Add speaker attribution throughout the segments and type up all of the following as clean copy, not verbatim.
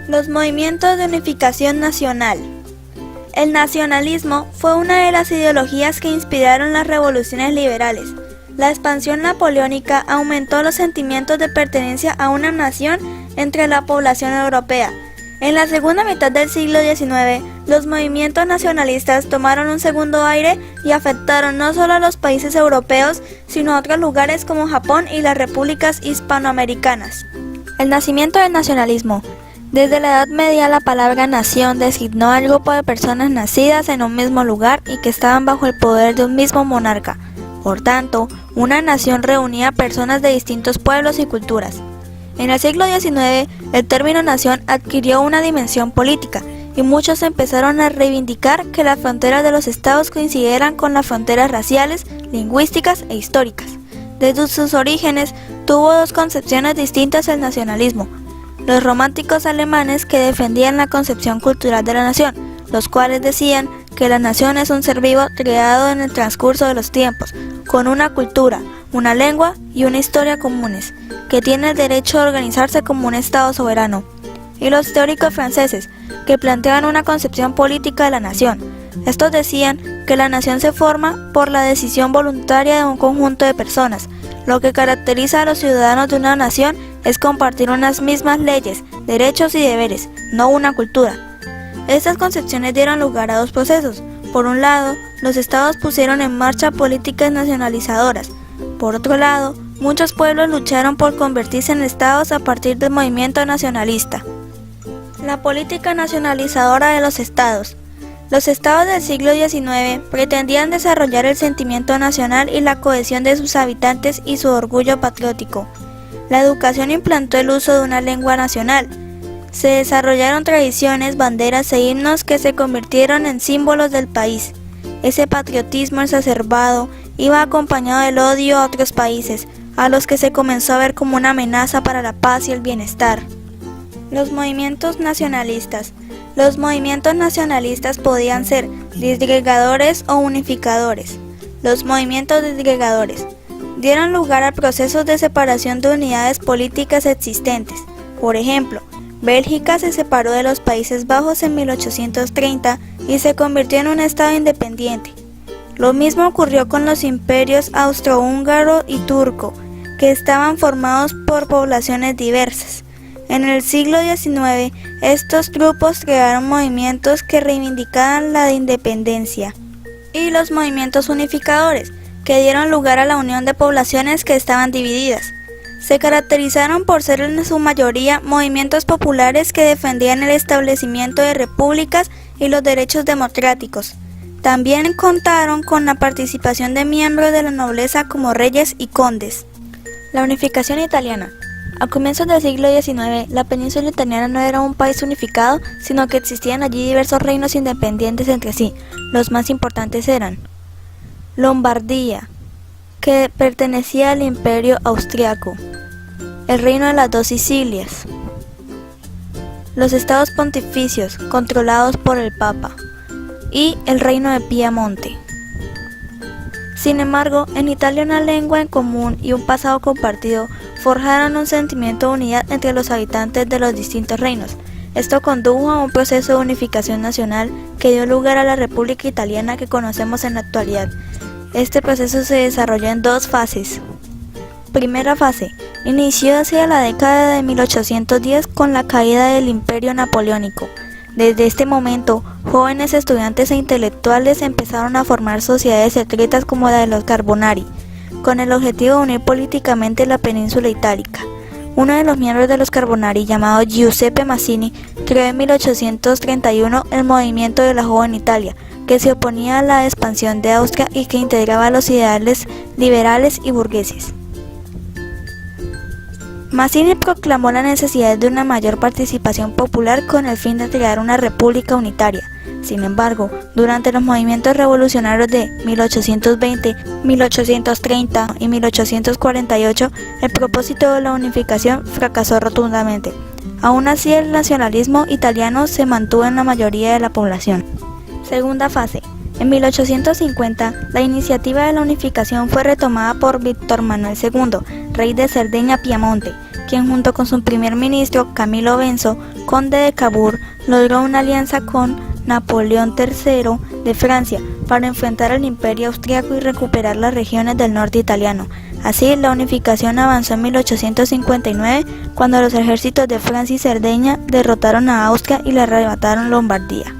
Speaker 1: Los movimientos de unificación nacional. El nacionalismo fue una de las ideologías que inspiraron las revoluciones liberales. La expansión napoleónica aumentó los sentimientos de pertenencia a una nación entre la población europea. En la segunda mitad del siglo XIX, los movimientos nacionalistas tomaron un segundo aire y afectaron no solo a los países europeos, sino a otros lugares como Japón y las repúblicas hispanoamericanas. El nacimiento del nacionalismo. Desde la Edad Media, la palabra nación designó al grupo de personas nacidas en un mismo lugar y que estaban bajo el poder de un mismo monarca. Por tanto, una nación reunía personas de distintos pueblos y culturas. En el siglo XIX, el término nación adquirió una dimensión política y muchos empezaron a reivindicar que las fronteras de los estados coincidieran con las fronteras raciales, lingüísticas e históricas. Desde sus orígenes, tuvo dos concepciones distintas del nacionalismo: los románticos alemanes, que defendían la concepción cultural de la nación, los cuales decían que la nación es un ser vivo creado en el transcurso de los tiempos, con una cultura, una lengua y una historia comunes, que tiene el derecho de organizarse como un estado soberano. Y los teóricos franceses, que planteaban una concepción política de la nación. Estos decían que la nación se forma por la decisión voluntaria de un conjunto de personas. Lo que caracteriza a los ciudadanos de una nación es compartir unas mismas leyes, derechos y deberes, no una cultura. Estas concepciones dieron lugar a dos procesos. Por un lado, los estados pusieron en marcha políticas nacionalizadoras. Por otro lado, muchos pueblos lucharon por convertirse en estados a partir del movimiento nacionalista. La política nacionalizadora de los estados. Los estados del siglo XIX pretendían desarrollar el sentimiento nacional y la cohesión de sus habitantes y su orgullo patriótico. La educación implantó el uso de una lengua nacional. Se desarrollaron tradiciones, banderas e himnos que se convirtieron en símbolos del país. Ese patriotismo exacerbado iba acompañado del odio a otros países, a los que se comenzó a ver como una amenaza para la paz y el bienestar. Los movimientos nacionalistas. Los movimientos nacionalistas podían ser disgregadores o unificadores. Los movimientos disgregadores dieron lugar a procesos de separación de unidades políticas existentes. Por ejemplo, Bélgica se separó de los Países Bajos en 1830 y se convirtió en un estado independiente. Lo mismo ocurrió con los imperios austrohúngaro y turco, que estaban formados por poblaciones diversas. En el siglo XIX, estos grupos crearon movimientos que reivindicaban la independencia. Y los movimientos unificadores, que dieron lugar a la unión de poblaciones que estaban divididas. Se caracterizaron por ser en su mayoría movimientos populares que defendían el establecimiento de repúblicas y los derechos democráticos. También contaron con la participación de miembros de la nobleza como reyes y condes. La unificación italiana. A comienzos del siglo XIX, la península italiana no era un país unificado, sino que existían allí diversos reinos independientes entre sí. Los más importantes eran Lombardía, que pertenecía al Imperio Austriaco, el Reino de las Dos Sicilias, los estados pontificios, controlados por el Papa, y el Reino de Piamonte. Sin embargo, en Italia una lengua en común y un pasado compartido forjaron un sentimiento de unidad entre los habitantes de los distintos reinos. Esto condujo a un proceso de unificación nacional que dio lugar a la República Italiana que conocemos en la actualidad. Este proceso se desarrolló en dos fases. Primera fase. Inició hacia la década de 1810 con la caída del Imperio Napoleónico. Desde este momento, jóvenes estudiantes e intelectuales empezaron a formar sociedades secretas como la de los Carbonari, con el objetivo de unir políticamente la península itálica. Uno de los miembros de los Carbonari, llamado Giuseppe Mazzini, creó en 1831 el Movimiento de la Joven Italia, que se oponía a la expansión de Austria y que integraba los ideales liberales y burgueses. Mazzini proclamó la necesidad de una mayor participación popular con el fin de crear una república unitaria. Sin embargo, durante los movimientos revolucionarios de 1820, 1830 y 1848, el propósito de la unificación fracasó rotundamente. Aún así, el nacionalismo italiano se mantuvo en la mayoría de la población. Segunda fase. En 1850, la iniciativa de la unificación fue retomada por Víctor Manuel II, rey de Cerdeña-Piamonte, quien junto con su primer ministro Camilo Benso, conde de Cavour, logró una alianza con Napoleón III de Francia para enfrentar al imperio austriaco y recuperar las regiones del norte italiano. Así, la unificación avanzó en 1859, cuando los ejércitos de Francia y Cerdeña derrotaron a Austria y le arrebataron Lombardía.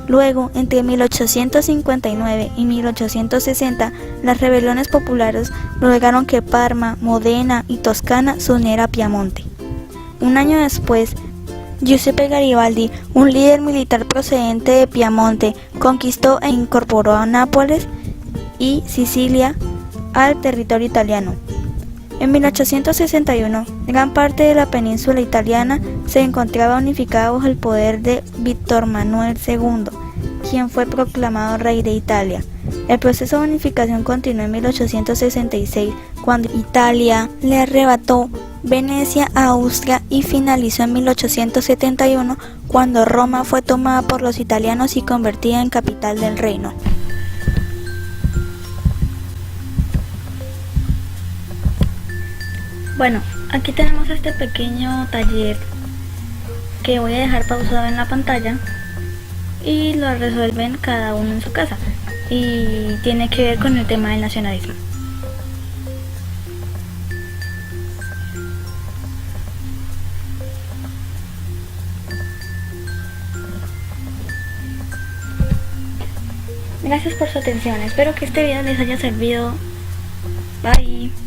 Speaker 1: Luego, entre 1859 y 1860, las rebeliones populares lograron que Parma, Modena y Toscana se uniera a Piamonte. Un año después, Giuseppe Garibaldi, un líder militar procedente de Piamonte, conquistó e incorporó a Nápoles y Sicilia al territorio italiano. En 1861, gran parte de la península italiana se encontraba unificada bajo el poder de Víctor Manuel II, quien fue proclamado rey de Italia. El proceso de unificación continuó en 1866, cuando Italia le arrebató Venecia a Austria, y finalizó en 1871, cuando Roma fue tomada por los italianos y convertida en capital del reino. Bueno, aquí tenemos este pequeño taller que voy a dejar pausado en la pantalla y lo resuelven cada uno en su casa, y tiene que ver con el tema del nacionalismo. Gracias por su atención, espero que este video les haya servido. Bye.